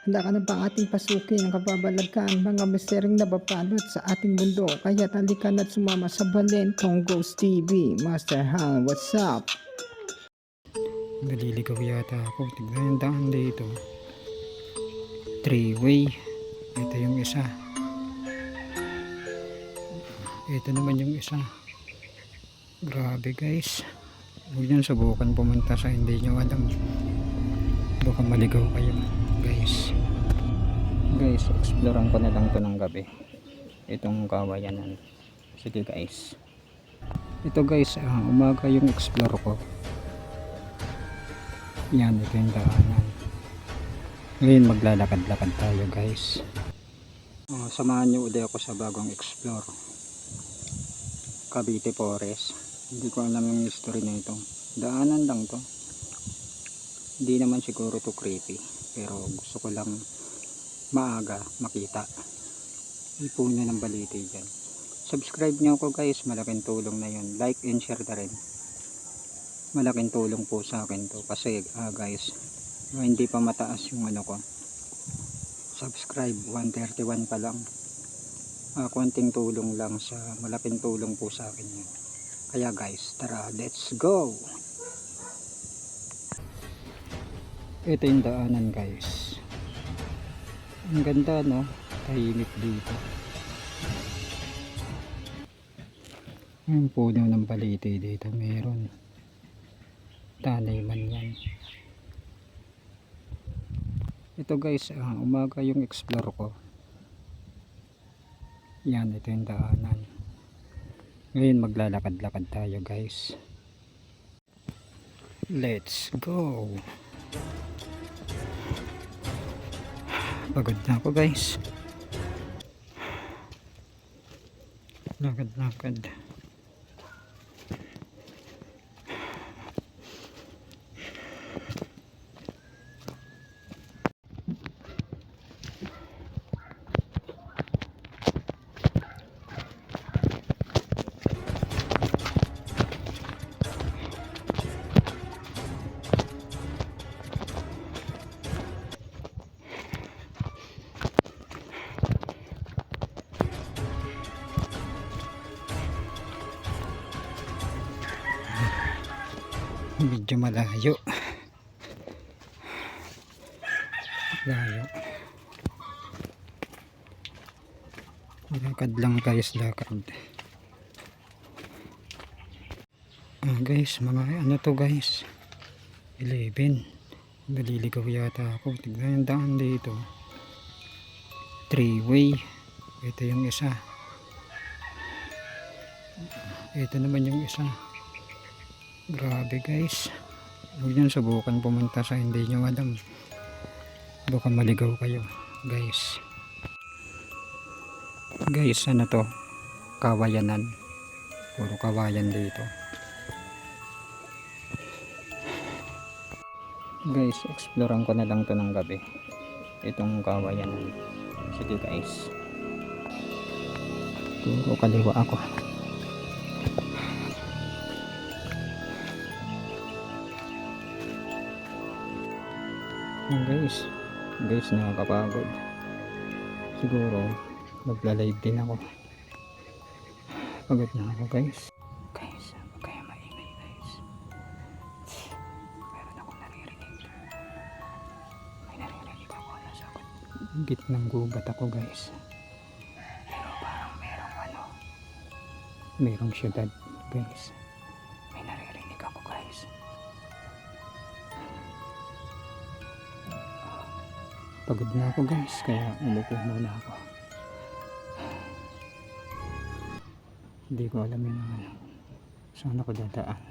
Handa ka na ba ating pasukin ang kababalaghan, mga misteryong nababalot sa ating mundo? Kaya halika na't sumama sa Balentong Ghost TV. Master Hang, what's up? Naliligaw yata ako. Tignan yung daan dito. 3-way. Ito yung isa. Ito naman yung isa. Grabe guys. Huwag nyo subukan pumunta sa hindi nyo alam. Baka maligaw kayo guys. Guys, explorean ko na lang to ng gabi. Itong kawayanan. Sige guys. Ito guys, umaga yung explore ko. Yan, ito yung daanan. Ngayon maglalakad-lakad tayo guys. Samahan nyo ulit ako sa bagong explore. Cavite Forest. Hindi ko alam yung history na ito. Daanan lang to. Hindi naman siguro to creepy. Pero gusto ko lang maaga makita. Ipuno ng balite dyan. Subscribe nyo ako guys. Malaking tulong na yun. Like and share na rin. Malaking tulong po sa akin to. Kasi guys, hindi pa mataas yung ano ko. Subscribe. 131 pa lang. Konting tulong lang sa malaking tulong po sa akin yun. Kaya guys, tara, let's go! Ito yung daanan guys. Ang ganda no? Tahimik dito. Yung puno ng balite dito meron. Taniman yan. Ito guys, umaga yung explore ko. Yan, ito yung daanan. Ngayon maglalakad-lakad tayo guys. Let's go. Pagod na ako guys. Lakad-lakad. Medyo malayo. Layo. Lakad lang guys, lakad. Guys, mga ano to guys? 11. Naliligaw yata ako. Tignan yung daan dito. 3-way. Ito yung isa. Ito naman yung isa. Grabe guys. Huwag nyo subukan pumunta sa hindi nyo alam. Baka maligaw kayo guys. Guys, ano to? Kawayanan. Puro kawayan dito. Guys, explorean ko na lang to ng gabi. Itong kawayanan. Sige guys. Puro kaliwa ako. Guys, nakakapagod. Siguro magla-live din ako. Pagod na ako guys. Guys, huwag kaya maingay guys. Meron akong naririnig. May naririnig ako na sa gitnang gubat ako guys. Pero parang merong syudad guys. May naririnig ako guys. Pagod na ako guys, kaya umupo muna ako. Hindi ko alam yung saan ako dadaan.